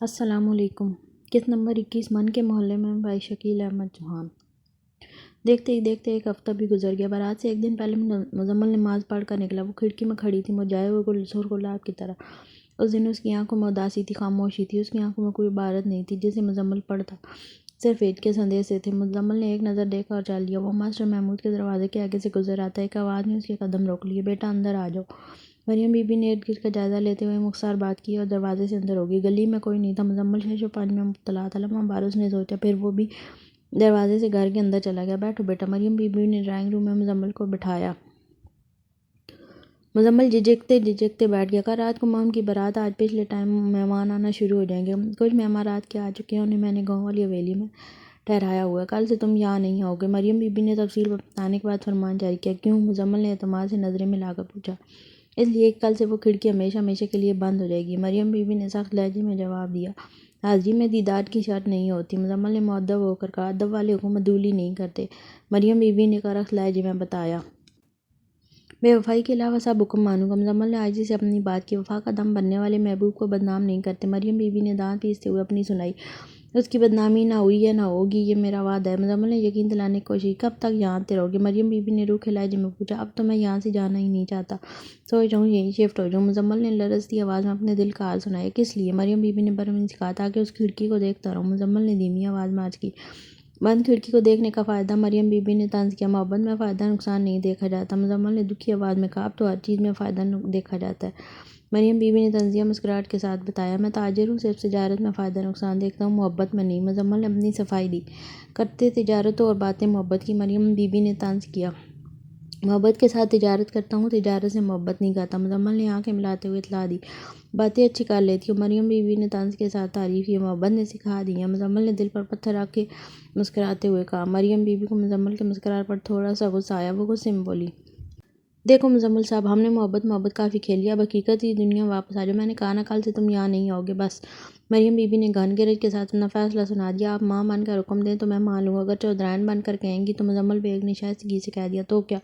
السلام علیکم۔ قسط نمبر 21 من کے محلے میں بھائی شکیل احمد چوہان۔ دیکھتے ہی دیکھتے ایک ہفتہ بھی گزر گیا۔ بارات سے ایک دن پہلے مزمل نماز پڑھ کر نکلا۔ وہ کھڑکی میں کھڑی تھی مرجھائے ہوئے سرخ گلاب کی طرح۔ اس دن اس کی آنکھوں میں اداسی تھی، خاموشی تھی۔ اس کی آنکھوں میں کوئی عبارت نہیں تھی جسے مزمل پڑھتا، صرف عید کے سندیسے تھے۔ مزمل نے ایک نظر دیکھا اور چل دیا۔ وہ ماسٹر محمود کے دروازے کے آگے سے گزر آتا، ایک آواز نے اس کے قدم روک لیے، بیٹا اندر آ جاؤ۔ مریم بی بی نے ارد گرد کا جائزہ لیتے ہوئے مختصر بات کی اور دروازے سے اندر ہوگی۔ گلی میں کوئی نہیں تھا۔ مزمل شش و پنج میں مبتلا تھا۔ لمحہ بھر اس نے سوچا، پھر وہ بھی دروازے سے گھر کے اندر چلا گیا۔ بیٹھو بیٹا۔ مریم بی بی نے ڈرائنگ روم میں مزمل کو بٹھایا۔ مزمل جھجکتے جھجکتے بیٹھ گیا۔ کل رات کو مام کی بارات، آج پچھلے ٹائم مہمان آنا شروع ہو جائیں گے۔ کچھ مہمان رات کے آ چکے ہیں، انہیں میں نے گاؤں والی حویلی میں ٹھہرایا ہوا ہے۔ کل سے تم یہاں نہیں آؤ گے۔ مریم بی بی نے تفصیل بتانے کے بعد فرمان جاری کیا۔ کیوں؟ مزمل نے اعتماد سے نظریں ملا کر پوچھا۔ اس لیے کہ کل سے وہ کھڑکی ہمیشہ ہمیشہ کے لیے بند ہو جائے گی۔ مریم بی بی نے سخت لہجے میں جواب دیا۔ حاضری میں دیدار کی شرط نہیں ہوتی۔ مزمل نے مؤدب ہو کر کہا۔ ادب والے حکم عدولی نہیں کرتے۔ مریم بی بی نے کرخت لہجے میں بتایا۔ بے وفائی کے علاوہ سب حکم مانوں گا۔ مزمل نے عاجزی سے اپنی بات کی۔ وفا کا دم بننے والے محبوب کو بدنام نہیں کرتے۔ مریم بی بی نے دانت پیستے ہوئے اپنی سنائی۔ اس کی بدنامی نہ ہوئی ہے نہ ہوگی، یہ میرا وعدہ ہے۔ مزمل نے یقین دلانے کی کوشش کی۔ کب تک یہاں آتے رہو گے؟ مریم بی بی نے روکھے لہجے میں پوچھا۔ اب تو میں یہاں سے جانا ہی نہیں چاہتا، سوچ رہا ہوں یہیں شفٹ ہو جاؤں۔ مزمل نے لرزتی آواز میں اپنے دل کا حال سنایا۔ کس لیے؟ مریم بی بی نے برہمی سے کہا۔ تاکہ اس کھڑکی کو دیکھتا رہوں۔ مزمل نے دھیمی آواز میں عرض کی۔ بند کھڑکی کو دیکھنے کا فائدہ؟ مریم بی بی نے طنز کیا۔ محبت میں فائدہ نقصان نہیں دیکھا جاتا۔ مزمل نے دکھی آواز میں کہا۔ اب تو ہر چیز میں فائدہ دیکھا جاتا ہے۔ مریم بی بی نے طنزیہ مسکراہٹ کے ساتھ بتایا۔ میں تاجر ہوں، صرف تجارت میں فائدہ نقصان دیکھتا ہوں، محبت میں نہیں۔ مزمل نے اپنی صفائی دی۔ کرتے تجارت ہو اور باتیں محبت کی؟ مریم بی بی نے طنز کیا۔ محبت کے ساتھ تجارت کرتا ہوں، تجارت سے محبت نہیں کرتا۔ مزمل نے آنکھیں ملاتے ہوئے اطلاع دی۔ باتیں اچھی کر لیتی ہو۔ مریم بی بی نے طنز کے ساتھ تعریف کی۔ محبت نے سکھا دی ہے۔ مزمل نے دل پر پتھر رکھ کے مسکراتے ہوئے کہا۔ مریم بی بی کو مزمل کے مسکراہٹ پر تھوڑا سا غصہ آیا۔ وہ غصے میں بولی۔ دیکھو مزمل صاحب، ہم نے محبت کافی کھیل لی، اب حقیقت کی دنیا واپس آ جاؤ۔ میں نے کہا نا کل سے تم یہاں نہیں آؤ گے، بس۔ مریم بی بی نے گھن گرج کے ساتھ اپنا فیصلہ سنا دیا۔ آپ ماں بن کر حکم دیں تو میں مان لوں گا، اگر چودرائن بن کر کہیں گی تو؟ مزمل بے ایک شائستگی سے کہہ دیا۔ تو کیا؟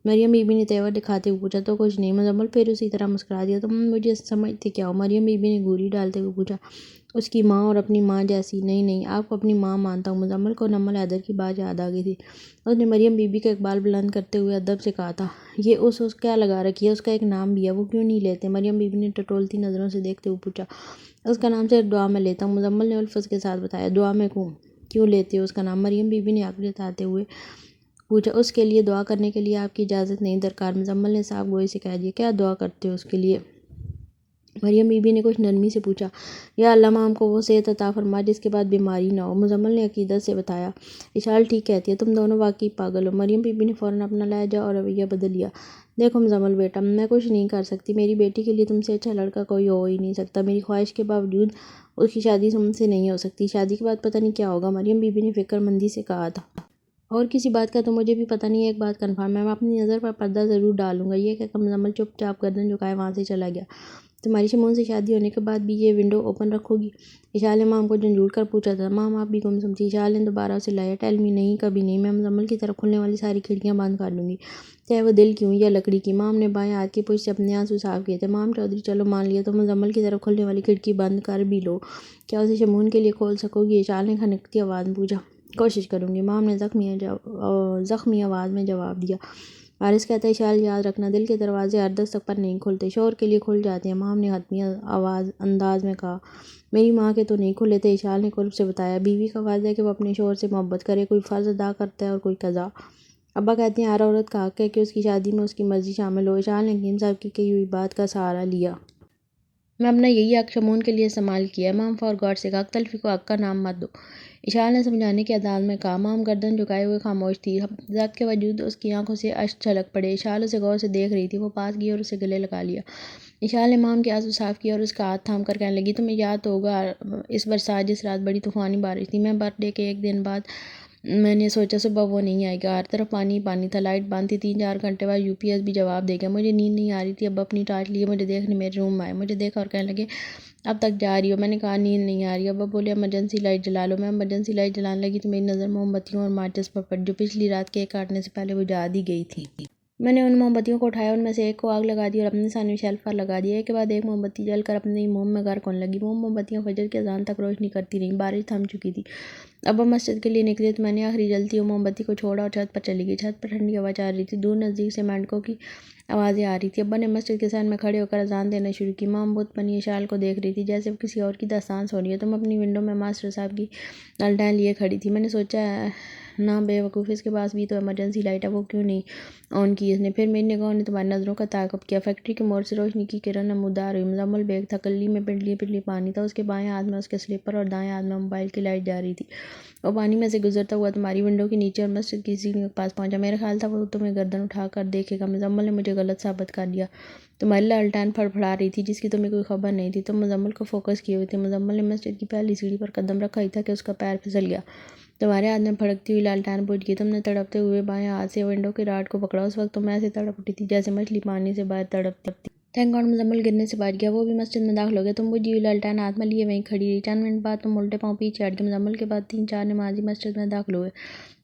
مریم بی بی نے تیور دکھاتے ہوئے پوچھا۔ تو کچھ نہیں۔ مزمل پھر اسی طرح مسکرا دیا۔ تم مجھے سمجھتے کیا ہو؟ مریم بی بی نے گھوری ڈالتے ہوئے پوچھا۔ اس کی ماں اور اپنی ماں جیسی؟ نہیں نہیں، آپ کو اپنی ماں مانتا ہوں۔ مزمل کو نمل حیدر کی بات یاد آ گئی تھی۔ اس نے مریم بی بی کا اقبال بلند کرتے ہوئے ادب سے کہا تھا۔ یہ اس کیا لگا رکھی ہے؟ اس کا ایک نام بھی ہے، وہ کیوں نہیں لیتے؟ مریم بی بی نے ٹٹولتی نظروں سے دیکھتے ہوئے پوچھا۔ اس کا نام صرف دعا میں لیتا ہوں۔ مزمل نے الفت کے ساتھ بتایا۔ دعا میں کیوں لیتے ہو اس کا نام؟ مریم بی بی نے عقل جتاتے ہوئے پوچھا۔ اس کے لیے دعا کرنے کے لیے آپ کی اجازت نہیں درکار۔ مزمل نے صاف گوئی سے کہہ دیا۔ کیا دعا کرتے ہو اس کے لیے؟ مریم بی بی نے کچھ نرمی سے پوچھا۔ یا اللہ مام کو وہ صحت عطا فرما جس کے بعد بیماری نہ ہو۔ مزمل نے عقیدت سے بتایا۔ اشال ٹھیک کہتی ہے، تم دونوں واقعی پاگل ہو۔ مریم بی بی نے فوراً اپنا لہجہ اور رویہ بدل لیا۔ دیکھو مزمل بیٹا، میں کچھ نہیں کر سکتی۔ میری بیٹی کے لیے تم سے اچھا لڑکا کوئی ہو ہی نہیں سکتا۔ میری خواہش کے باوجود اس کی شادی تم سے نہیں ہو سکتی۔ شادی کے بعد پتہ نہیں کیا ہوگا۔ مریم بی بی نے فکر مندی سے کہا تھا۔ اور کسی بات کا تو مجھے بھی پتہ نہیں ہے، ایک بات کنفرم ہے، میں اپنی نظر پر پردہ ضرور ڈالوں گا۔ یہ کہہ کر مزمل چپ چاپ گردن جھکائے وہاں سے چلا گیا۔ تمہاری شمون سے شادی ہونے کے بعد بھی یہ ونڈو اوپن رکھو گی؟ اشال نے مام کو جھنجھوڑ کر پوچھا تھا۔ مام آپ بھی گمسم تھی۔ اشال نے دوبارہ اسے لایا۔ ٹیل می، نہیں کبھی نہیں، میں مزمل کی طرف کھلنے والی ساری کھڑکیاں بند کر دوں گی، چاہے وہ دل کی ہوں یا لکڑی کی۔ مام نے بائیں ہاتھ کی پشت سے اپنے آنسو صاف کیے تھے۔ مام چودھری چلو مان لیا، تم مزمل کی طرف کھلنے والی کھڑکی بند کر بھی لو، کیا اسے شمون کے لیے کھول سکو گی؟ اشال نے کھنکتی آواز میں پوچھا۔ کوشش کروں گی، مام نے زخمی آواز میں جواب دیا۔ وارث کہتا ہے اشال یاد رکھنا، دل کے دروازے ہر دستک پر نہیں کھلتے، شوہر کے لیے کھل جاتے ہیں، مام نے حتمی انداز میں کہا۔ میری ماں کے تو نہیں کھلے تھے، اشال نے قرب سے بتایا۔ بیوی کا فرض ہے کہ وہ اپنے شوہر سے محبت کرے، کوئی فرض ادا کرتا ہے اور کوئی قضا۔ ابا کہتے ہیں ہر عورت کا حق ہے کہ اس کی شادی میں اس کی مرضی شامل ہو۔ اشال نے حکیم صاحب کی کہی ہوئی بات کا سہارا لیا۔ میں اپنا یہی حق شمون کے لیے استعمال کیا ہے۔ مام فور گاڈ سے کہا۔ تلفی کو حق کا نام مت دو، اشال نے سمجھانے کے انداز میں کہا۔ مام گردن جھکائے ہوئے خاموش تھی۔ ضبط کے باوجود اس کی آنکھوں سے اشک چھلک پڑے۔ اشال اسے غور سے دیکھ رہی تھی۔ وہ پاس گئی اور اسے گلے لگا لیا۔ اشال نے مام کے آنسو صاف کیے اور اس کا ہاتھ تھام کر کہنے لگی۔ تمہیں یاد تو ہوگا اس برسات جس رات بڑی طوفانی بارش تھی، میں برتھ ڈے کے ایک دن بعد میں نے سوچا صبح وہ نہیں آئے گا، ہر طرف پانی ہی پانی تھا، لائٹ بند تھی، 3-4 گھنٹے بعد یو پی ایس بھی جواب دے گیا۔ مجھے نیند نہیں آ رہی تھی، ابا اپنی ٹارچ لیے مجھے دیکھنے میرے روم میں آئے، مجھے دیکھا اور کہنے لگے اب تک جا رہی ہو؟ میں نے کہا نیند نہیں آ رہی۔ ابا بولے ایمرجنسی لائٹ جلا لو۔ میں ایمرجنسی لائٹ جلانے لگی تو میری نظر موم بتیوں اور ماچس پر پڑی جو پچھلی رات کیک کاٹنے سے پہلے بجھا دی گئی تھی۔ میں نے ان موم بتیوں کو اٹھایا، ان میں سے ایک کو آگ لگا دی اور اپنے سامنے شیلف پر لگا دیا۔ ایک کے بعد ایک موم بتی جل کر اپنے موم میں غرق ہونے لگی۔ موم بتیاں فجر کی اذان تک روشنی کرتی رہیں۔ بارش تھم چکی تھی۔ اب ہم مسجد کے لیے نکلے تو میں نے آخری جلتی ہوئی موم بتی کو چھوڑا اور چھت پر چلی گئی۔ چھت پر ٹھنڈی ہوا چل رہی تھی۔ دور نزدیک سے مینڈکوں کی آوازیں آ رہی تھیں۔ ابا نے مسجد کے سائن میں کھڑے ہو کر اذان دینا شروع کی۔ مام بت بنی اشال کو دیکھ رہی تھی جیسے وہ کسی اور کی داستان سن رہی ہے۔ تم اپنی ونڈو میں ماسٹر صاحب کی لالٹین لیے کھڑی تھی۔ میں نے سوچا نہ بے وقوف، اس کے پاس بھی تو ایمرجنسی لائٹ ہے، وہ کیوں نہیں آن کی اس نے؟ پھر میری نگاہوں نے تمہاری نظروں کا تعاقب کیا۔ فیکٹری کے موڑ سے روشنی کی کرن نمودار ہوئی۔ مزمل بیگ تھا، کلی میں پنڈلی پنڈلی پانی تھا۔ اس کے بائیں ہاتھ میں اس کے سلیپر اور دائیں ہاتھ میں موبائل کی لائٹ جا رہی تھی۔ وہ پانی میں سے گزرتا ہوا تمہاری ونڈو کے نیچے اور مسجد کی سیڑھیوں کے پاس پہنچا۔ میرا خیال تھا وہ تمہیں گردن اٹھا کر دیکھے گا۔ مزمل نے مجھے غلط ثابت کر دیا۔ تمہاری لالٹین پھڑپھڑا رہی تھی جس کی تمہیں کوئی خبر نہیں تھی۔ تم مزمل کو فوکس کیے ہوئے تھے۔ مزمل نے مسجد کی پہلی سیڑھی پر قدم رکھا ہی تھا کہ اس کا پیر پھسل گیا۔ تمہارے ہاتھ میں پھڑکتی ہوئی لالٹین بجھ گئی۔ تم نے تڑپتے ہوئے بائیں ہاتھ سے ونڈو کے راڈ کو پکڑا۔ اس وقت تم ایسے تڑپ اٹھی تھی جیسے مچھلی پانی سے باہر تڑپتی۔ تھینک گاڈ مزمل گرنے سے بچ گیا۔ وہ بھی مسجد میں داخل ہو گیا۔ تم بجھی ہوئی لالٹین ہاتھ میں لیے وہیں کھڑی رہی۔ چند منٹ بعد تم الٹے پاؤں پیچھے ہٹ گئے۔ مزمل کے بعد 3-4 نمازی مسجد میں داخل ہوئے۔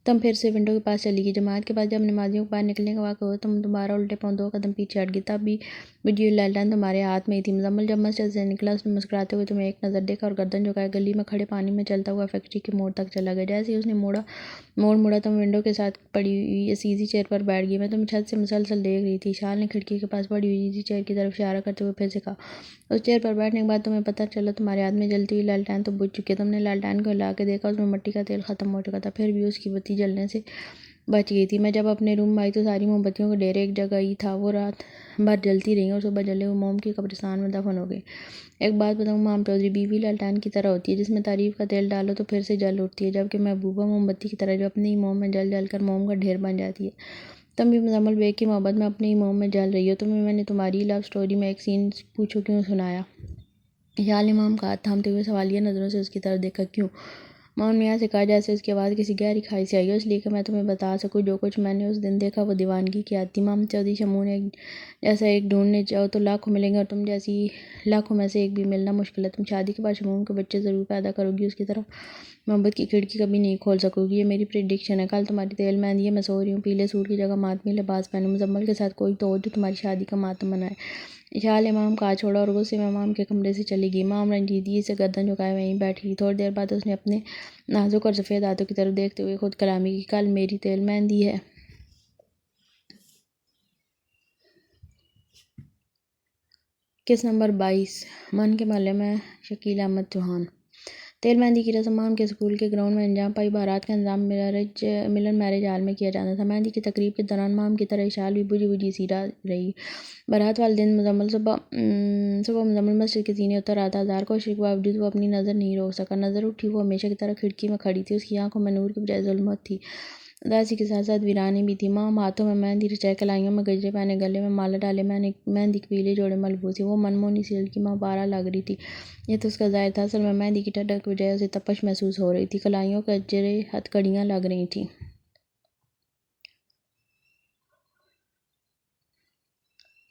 تم پھر سے ونڈو کے پاس چلی گئی۔ جماعت کے بعد جب نمازیوں کو باہر نکلنے کا وقت ہوا تم دوبارہ الٹے پاؤں 2 قدم پیچھے ہٹ گئی۔ تب بھی بجھی ہوئی لالٹین تمہارے ہاتھ میں ہی تھی۔ مزمل جب مسجد سے نکلا اس نے مسکراتے ہوئے تمہیں ایک نظر دیکھا اور گردن جھکائے گلی میں کھڑے پانی میں چلتا ہوا فیکٹری کے موڑ تک چلا گیا۔ جیسے ہی اس نے موڑ مڑا تم ونڈو کے ساتھ پڑی ہوئی اس ایزی چیئر پر بیٹھ گئی۔ میں تمہیں چھت سے مسلسل دیکھ رہی تھی۔ اشال نے کھڑکی کے پاس پڑی ہوئی ایزی چیئر کی طرف اشارہ کرتے ہوئے پھر سے کہا۔ اس چیئر پر بیٹھنے کے بعد تمہیں پتہ چلا تمہارے ہاتھ میں جلتی ہوئی لالٹین تو بجھ چکی ہے۔ تم نے لالٹین کو ہلا کے دیکھا، اس میں مٹی کا تیل ختم ہو چکا تھا، پھر بھی اس کی بتی جلنے سے بچ گئی تھی۔ میں جب اپنے روم میں آئی تو ساری موم بتیوں کا ڈھیر ایک جگہ ہی تھا۔ وہ رات بھر جلتی رہیں اور صبح جلے ہوئے موم کی قبرستان میں دفن ہو گئی۔ ایک بات بتاؤں مام چودھری، بیوی لالٹین کی طرح ہوتی ہے جس میں تعریف کا تیل ڈالو تو پھر سے جل اٹھتی ہے، جبکہ محبوبہ موم بتی کی طرح جو اپنی ہی موم میں جل جل کر موم کا ڈھیر بن جاتی ہے۔ تم بھی مزمل بیگ کی محبت میں اپنی ہی موم میں جل رہی ہو۔ تمہیں میں نے تمہاری لو سٹوری میں ایک سین پوچھو کیوں سنایا؟ اشال نے مام کا ہاتھ تھامتے ہوئے سوالیہ نظروں سے اس کی طرف دیکھا۔ کیوں؟ مام نے ایسے کہا جیسے اس کی آواز کسی گہری کھائی سے آئی ہو۔ اس لیے کہ میں تمہیں بتا سکوں جو کچھ میں نے اس دن دیکھا وہ دیوانگی کی حد تھی۔ مام چودھری شمون جیسا ایک ڈھونڈنے جاؤ تو لاکھوں ملیں گے اور تم جیسی لاکھوں میں سے ایک بھی ملنا مشکل ہے۔ تم شادی کے بعد شمون کے بچے ضرور پیدا کرو گی، اس کی طرف محبت کی کھڑکی کبھی نہیں کھول سکو گی، یہ میری پریڈکشن ہے۔ کل تمہاری تیل مہندی ہے، میں سو رہی ہوں، پیلے سوٹ کی جگہ ماتمی لباس پہنو، مزمل کے ساتھ کوئی تو ہو جو تمہاری شادی کا ماتم منائے۔ اشال نے مام کا ہاتھ چھوڑا اور غصے میں مام کے کمرے سے چلی گئی۔ مام رنجیدگی سے گردن جھکائے وہیں بیٹھی رہی۔ تھوڑی دیر بعد اس نے اپنے نازک اور سفید ہاتھوں کی طرف دیکھتے ہوئے خود کلامی کی۔ کل میری تیل مہندی ہے۔ کس نمبر 22 من کے محلے میں شکیل احمد چوہان۔ تیل مہندی کی رسم مام کے اسکول کے گراؤنڈ میں انجام پائی۔ بارات کا انتظام ملن میرج ہال میں کیا جانا تھا۔ مہندی کی تقریب کے دوران مام کی طرح اشال بھی بجھی بجھی سی رہی۔ بارات والے دن صبح مزمل مسجد کے سینے اتر رہا تھا۔ ہزار کوشش کے باوجود وہ اپنی نظر نہیں روک سکا۔ نظر اٹھی، وہ ہمیشہ کی طرح کھڑکی میں کھڑی تھی۔ اس کی آنکھوں میں نور کی بجائے ظلمت تھی، اداسی کے ساتھ ساتھ ویرانی بھی تھی۔ مام ہاتھوں میں مہندی رچائے، کلائیوں میں گجرے پہنے، گلے میں مالا ڈالے مہندی کے پیلے جوڑے ملبوس تھی۔ وہ منمونی سی لڑکی ماں پارا لگ رہی تھی۔ یہ تو اس کا ظاہر تھا، اصل میں مہندی کی ٹھنڈک کی بجائے اسے تپش محسوس ہو رہی تھی۔ کلائیوں کے گجرے ہتھکڑیاں لگ رہی تھیں۔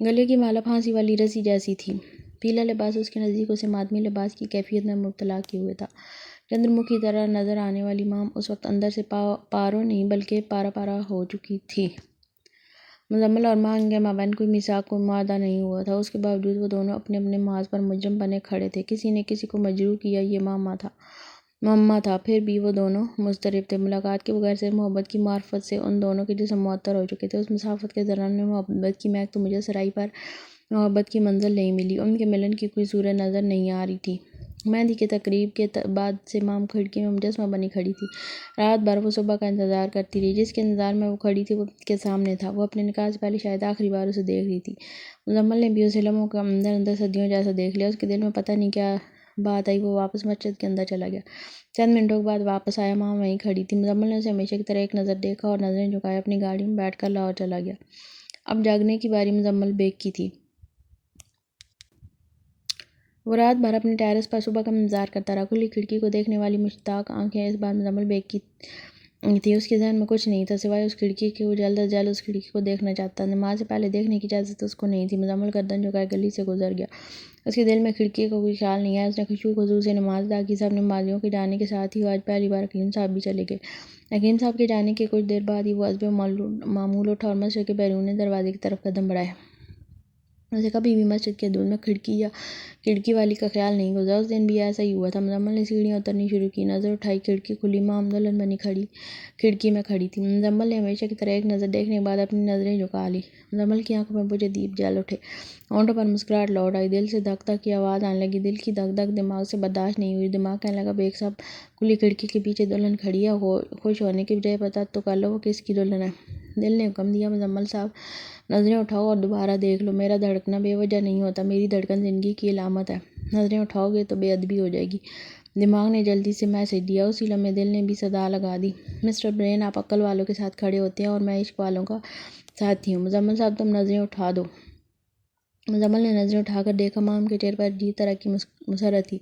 گلے کی مالا پھانسی والی رسی جیسی تھی۔ پیلا لباس اس کے نزدیک اسے ماتمی لباس کی کیفیت میں مبتلا کیے ہوئے تھا۔ چندر مکھی کی طرح نظر آنے والی مام اس وقت اندر سے پارو نہیں بلکہ پارا پارا ہو چکی تھی۔ مزمل اور مام کے مابین کوئی میثاق، کوئی معاہدہ نہیں ہوا تھا، اس کے باوجود وہ دونوں اپنے اپنے محاذ پر مجرم بنے کھڑے تھے۔ کسی نے کسی کو مجروح کیا، یہ معمہ تھا، پھر بھی وہ دونوں مضطرب تھے۔ ملاقات کے بغیر صرف محبت کی معرفت سے ان دونوں کے جسم معطر ہو چکے تھے۔ اس مسافت کے دوران میں محبت کی مہک تو مجھے سرائی پر محبت کی منزل نہیں ملی، ان کے ملن کی کوئی صورت نظر نہیں آ رہی تھی۔ مہندی کی تقریب کے بعد سے مام کھڑکی میں مجسمہ بنی کھڑی تھی۔ رات بھر وہ صبح کا انتظار کرتی رہی۔ جس کے انتظار میں وہ کھڑی تھی وہ اس کے سامنے تھا۔ وہ اپنے نکاح سے پہلے شاید آخری بار اسے دیکھ رہی تھی۔ مزمل نے بھی اسے لمحوں کے اندر اندر صدیوں جیسا دیکھ لیا۔ اس کے دل میں پتہ نہیں کیا بات آئی، وہ واپس مسجد کے اندر چلا گیا۔ چند منٹوں کے بعد واپس آیا، مام وہیں کھڑی تھی۔ مزمل نے اسے ہمیشہ کی طرح ایک نظر دیکھا اور نظریں جھکائے اپنی گاڑی میں بیٹھ کر لاہور چلا گیا۔ اب جاگنے کی باری مزمل بیگ کی تھی۔ وہ رات بھر اپنے ٹیرس پر صبح کا انتظار کرتا رہا۔ کھلی کھڑکی کو دیکھنے والی مشتاق آنکھیں اس بار مزمل بیگ کی تھی۔ اس کے ذہن میں کچھ نہیں تھا سوائے اس کھڑکی کے، وہ جلد از جلد اس کھڑکی کو دیکھنا چاہتا تھا۔ نماز سے پہلے دیکھنے کی اجازت اس کو نہیں تھی۔ مزمل گردن جھکائے گلی سے گزر گیا۔ اس کے دل میں کھڑکی کا کوئی خیال نہیں آیا۔ اس نے خشوع و خضوع سے نماز ادا کی۔ سب نمازیوں کے جانے کے ساتھ ہی آج پہلی بار حکیم صاحب بھی چلے گئے۔ حکیم صاحب کے جانے کے کچھ دیر بعد ہی وہ حسب معمول اٹھا اور مسجد کے بیرونی دروازے کی طرف قدم بڑھائے۔ اسے کبھی بھی مسجد کے حدود میں کھڑکی والی کا خیال نہیں گزرا۔ اس دن بھی ایسا ہی ہوا تھا۔ مزمل نے سیڑھیاں اترنی شروع کی، نظر اٹھائی، کھڑکی کھلی، مام دلہن بنی کھڑکی میں کھڑی تھی۔ مزمل نے ہمیشہ کی طرح ایک نظر دیکھنے کے بعد اپنی نظریں جھکا لی۔ مزمل کی آنکھوں میں بجھے دیپ جل اٹھے، ہونٹوں پر مسکراہٹ لوٹ آئی، دل سے دھک دھک کی آواز آنے لگی۔ دل کی دھک دھک دماغ سے برداشت نہیں ہوئی۔ دماغ کہنے لگا بیگ صاحب کھلی کھڑکی کے پیچھے دلہن کھڑی ہے، خوش ہونے کی بجائے پتہ تو کر لو وہ کس کی دلہن ہے۔ دل نے حکم دیا مزمل صاحب نظریں اٹھاؤ اور دوبارہ دیکھ لو۔ میرا دھڑکنا بے وجہ نہیں ہوتا، میری دھڑکن زندگی کی علامت ہے۔ نظریں اٹھاؤ گے تو بے ادبی ہو جائے گی۔ دماغ نے جلدی سے میسج دیا۔ اسی لمحے دل نے بھی صدا لگا دی، مسٹر برین آپ عقل والوں کے ساتھ کھڑے ہوتے ہیں اور میں عشق والوں کا ساتھی ہوں۔ مزمل صاحب تم نظریں اٹھا دو۔ مزمل نے نظریں اٹھا کر دیکھا، مام کے چہرے پر عجیب طرح کی مسرت تھی۔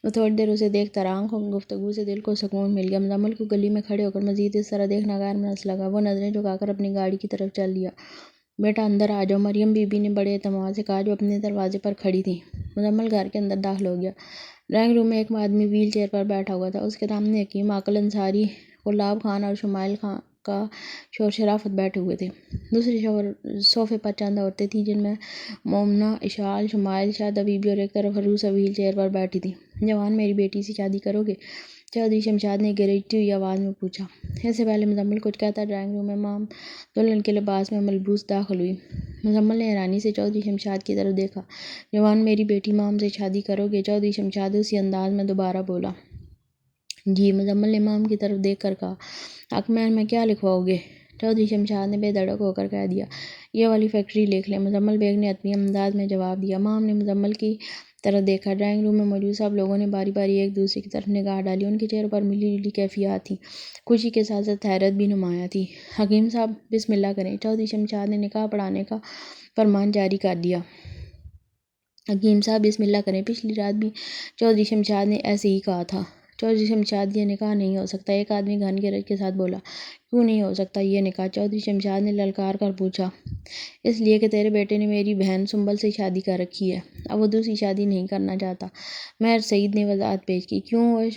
وہ تھوڑی دیر اسے دیکھتا رہا، آنکھوں کی گفتگو سے دل کو سکون مل گیا۔ مزمل کو گلی میں کھڑے ہو کر مزید اس طرح دیکھنا غیر مناسب لگا۔ وہ نظریں جھکا کر اپنی گاڑی کی طرف چل دیا۔ بیٹا اندر آ جاؤ، مریم بی بی نے بڑے اعتماد سے کہا جو اپنے دروازے پر کھڑی تھی۔ مزمل گھر کے اندر داخل ہو گیا۔ ڈرائنگ روم میں ایک آدمی وہیل چیئر پر بیٹھا ہوا تھا۔ اس کے سامنے حکیم عاقل انصاری، غلاب خان اور شمائل کا شور شرافت بیٹھے ہوئے تھے۔ دوسرے صوفے پر چند عورتیں تھیں جن میں مومنہ، اشعال، شمائل، شاہدہ بی بی اور ایک طرف عروسہ وہیل چیئر پر بیٹھی تھی۔ جوان میری بیٹی سے شادی کرو گے؟ چودھری شمشاد نے گرجتی ہوئی آواز میں پوچھا۔ اس سے پہلے مزمل کچھ کہتا ڈرائنگ روم میں مام دلہن کے لباس میں ملبوس داخل ہوئی۔ مزمل نے حیرانی سے چودھری شمشاد کی طرف دیکھا۔ جوان میری بیٹی مام سے شادی کرو گے؟ چودھری شمشاد اسی انداز میں دوبارہ بولا۔ جی، مزمل نے مام کی طرف دیکھ کر کہا۔ حق میں کیا لکھواؤ گے؟ چودھری شمشاد نے بے دھڑک ہو کر کہہ دیا، یہ والی فیکٹری لکھ لیں۔ مزمل بیگ نے حتمی انداز میں جواب دیا۔ مام نے مزمل کی طرف دیکھا۔ ڈرائنگ روم میں موجود سب لوگوں نے باری باری ایک دوسرے کی طرف نگاہ ڈالی۔ ان کے چہروں پر ملی جلی کیفیات تھیں، خوشی کے ساتھ ساتھ حیرت بھی نمایاں تھی۔ حکیم صاحب بسم اللہ کریں۔ چودھری شمشاد نے نکاح پڑھانے کا فرمان جاری کر دیا۔ حکیم صاحب بسم اللہ کریں۔ پچھلی رات بھی چودھری شمشاد نے ایسے ہی کہا تھا۔ چودھری شمشاد یہ نکاح نہیں ہو سکتا، ایک آدمی گھن گرج کے ساتھ بولا۔ کیوں نہیں ہو سکتا یہ نکاح؟ چودھری شمشاد نے للکار کر پوچھا۔ اس لیے کہ تیرے بیٹے نے میری بہن سنبل سے شادی کر رکھی ہے، اب وہ دوسری شادی نہیں کرنا چاہتا۔ مہر سعید نے وضاحت پیش کی۔ کیوں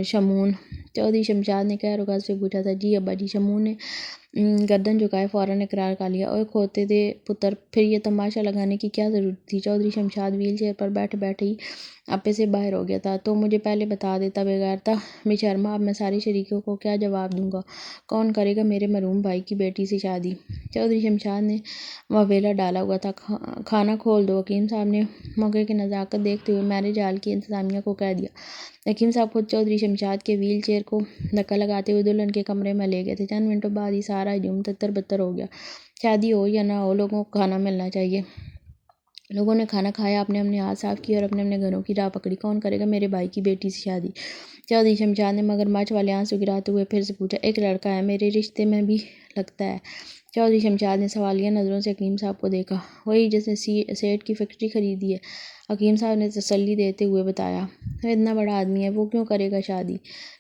شمعون؟ چودھری شمشاد نے قہر و غضب سے پوچھا تھا۔ جی ابا جی۔ شمعون نے گردن جھکائے فوراً اقرار کر لیا۔ اوئے کھوتے دے پتر، پھر یہ تماشا لگانے کی کیا ضرورت تھی؟ چودھری شمشاد وہیل چیئر پر بیٹھے بیٹھے ہی اپے سے باہر ہو گیا تھا۔ تو مجھے پہلے بتا دیتا بے غیرتا، بے شرما، اب میں سارے شریکوں کو کیا جواب دوں گا؟ کون کرے گا میرے مرحوم بھائی کی بیٹی سے شادی؟ چودھری شمشاد نے واویلا ڈالا ہوا تھا۔ کھانا کھول دو۔ حکیم صاحب نے موقع کی نزاکت دیکھتے ہوئے میرج ہال کی انتظامیہ کو کہہ دیا۔ حکیم صاحب خود چودھری شمشاد کے وہیل چیئر کو دھکا لگاتے ہوئے دلہن کے کمرے میں لے گئے تھے۔ چند منٹوں بعد ہی سارا ہجوم تتر بتر ہو گیا۔ شادی ہو یا نہ ہو، لوگوں کو کھانا ملنا چاہیے۔ لوگوں نے کھانا کھایا، اپنے اپنے ہاتھ صاف کیے اور اپنے اپنے گھروں کی راہ پکڑی۔ کون کرے گا میرے بھائی کی بیٹی سے شادی؟ چودھری شمشاد نے مگرمچھ والے آنسو گراتے ہوئے پھر سے پوچھا۔ ایک لڑکا ہے میرے رشتے میں بھی لگتا ہے۔ چودھری شمشاد نے سوالیہ نظروں سے حکیم صاحب کو دیکھا۔ وہی جس نے سیٹ کی فیکٹری خریدی ہے، حکیم صاحب نے تسلی دیتے ہوئے بتایا۔ وہ اتنا بڑا آدمی ہے، وہ کیوں کرے گا شادی؟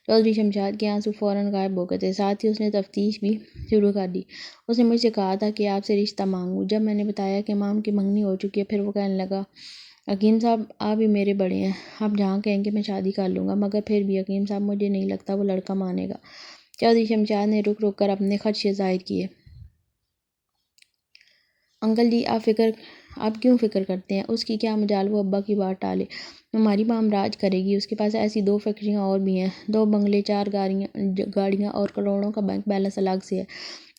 چودھری شمشاد کے آنسو فوراً غائب ہو گئے تھے، ساتھ ہی اس نے تفتیش بھی شروع کر دی۔ اس نے مجھ سے کہا تھا کہ آپ سے رشتہ مانگوں۔ جب میں نے بتایا کہ مام کی منگنی ہو چکی ہے، پھر وہ کہنے لگا، حکیم صاحب آپ بھی میرے بڑے ہیں، آپ جہاں کہیں گے میں شادی کر لوں گا، مگر پھر بھی حکیم صاحب مجھے نہیں لگتا وہ لڑکا مانے گا۔ چودھری شمشاد نے رک رک کر اپنے خدشے ظاہر کیے۔ انکل جی آپ کیوں فکر کرتے ہیں؟ اس کی کیا مجال، وہ ابا کی بات ٹالے۔ ہماری مام راج کرے گی، اس کے پاس ایسی 2 فیکٹریاں اور بھی ہیں، 2 بنگلے، 4 گاڑیاں اور کروڑوں کا بینک بیلنس الگ سے ہے۔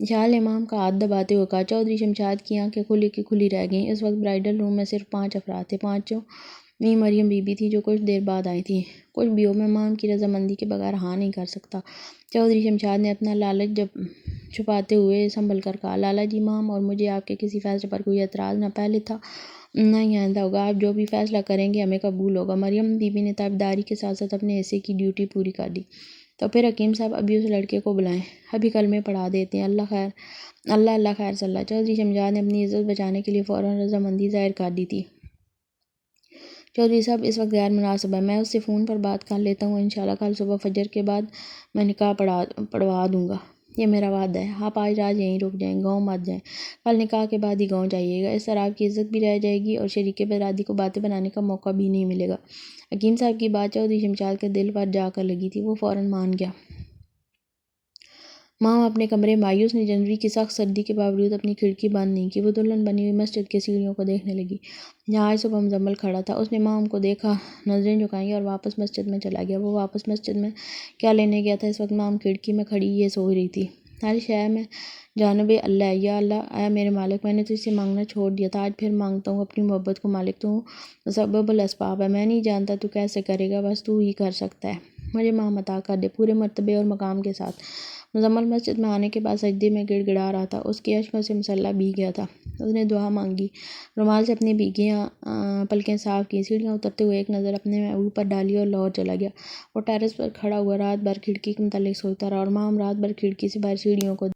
اشعال نے مام کا ہاتھ دباتے ہوئے کہا۔ چودھری شمشاد کی آنکھیں کھلی کی کھلی رہ گئیں۔ اس وقت برائیڈل روم میں صرف 5 افراد تھے۔ 5 میں مریم بی بی تھی جو کچھ دیر بعد آئی تھی۔ کچھ بھی ہو، میں مام کی رضامندی کے بغیر ہاں نہیں کر سکتا۔ چودھری شمشاد نے اپنا لالچ چھپاتے ہوئے سنبھل کر کہا۔ لالا جی، مام اور مجھے آپ کے کسی فیصلے پر کوئی اعتراض نہ پہلے تھا نہ ہی آئندہ ہوگا۔ آپ جو بھی فیصلہ کریں گے ہمیں قبول ہوگا۔ مریم بی بی نے تابعداری کے ساتھ ساتھ اپنے حصے کی ڈیوٹی پوری کر دی۔ تو پھر حکیم صاحب ابھی اس لڑکے کو بلائیں، ابھی کلمے پڑھا دیتے ہیں، اللہ خیر صلی اللہ۔ چودھری شمشاد نے اپنی عزت بچانے کے لیے فوراً رضامندی ظاہر کر دی تھی۔ چودھری صاحب اس وقت غیر مناسب ہے، میں اس سے فون پر بات کر لیتا ہوں، انشاءاللہ کل صبح فجر کے بعد میں نکاح پڑھوا دوں گا۔ یہ میرا وعدہ ہے، آپ آج رات یہیں رک جائیں، گاؤں مت جائیں، کل نکاح کے بعد ہی گاؤں جائیے گا، اس طرح آپ کی عزت بھی رہ جائے گی اور شریک برادری کو باتیں بنانے کا موقع بھی نہیں ملے گا۔ حکیم صاحب کی بات چودھری شمشاد کے دل پر جا کر لگی تھی، وہ فوراً مان گیا۔ مام اپنے کمرے مایوس نے جنوری کی سخت سردی کے باوجود اپنی کھڑکی بند نہیں کی، وہ دلہن بنی ہوئی مسجد کے سیڑھیوں کو دیکھنے لگی جہاں آج صبح مزمل کھڑا تھا۔ اس نے مام کو دیکھا، نظریں جھکائیں اور واپس مسجد میں چلا گیا۔ وہ واپس مسجد میں کیا لینے گیا تھا؟ اس وقت مام کھڑکی میں کھڑی یہ سوچ رہی تھی۔ ہر شے میں جانب اللہ ہے، یا اللہ، اے میرے مالک، میں نے تجھ سے مانگنا چھوڑ دیا تھا، آج پھر مانگتا ہوں اپنی محبت کو مالک، تو مسبب الاسباب ہے، میں نہیں جانتا تو کیسے کرے گا، بس تو ہی کر سکتا ہے، مجھے مام عطا کر دے پورے مرتبے اور مقام کے ساتھ۔ مزمل مسجد میں آنے کے بعد سجدے میں گڑ گڑا رہا تھا، اس کے اشکوں سے مصلی بھیگ گیا تھا۔ اس نے دعا مانگی، رومال سے اپنی بھیگی پلکیں صاف کی، سیڑھیاں اترتے ہوئے ایک نظر اپنے محبوب پر ڈالی اور لاہور چلا گیا۔ وہ ٹیرس پر کھڑا ہوا رات بھر کھڑکی کے متعلق سوچتا رہا اور مام رات بھر کھڑکی سے باہر سیڑھیوں کو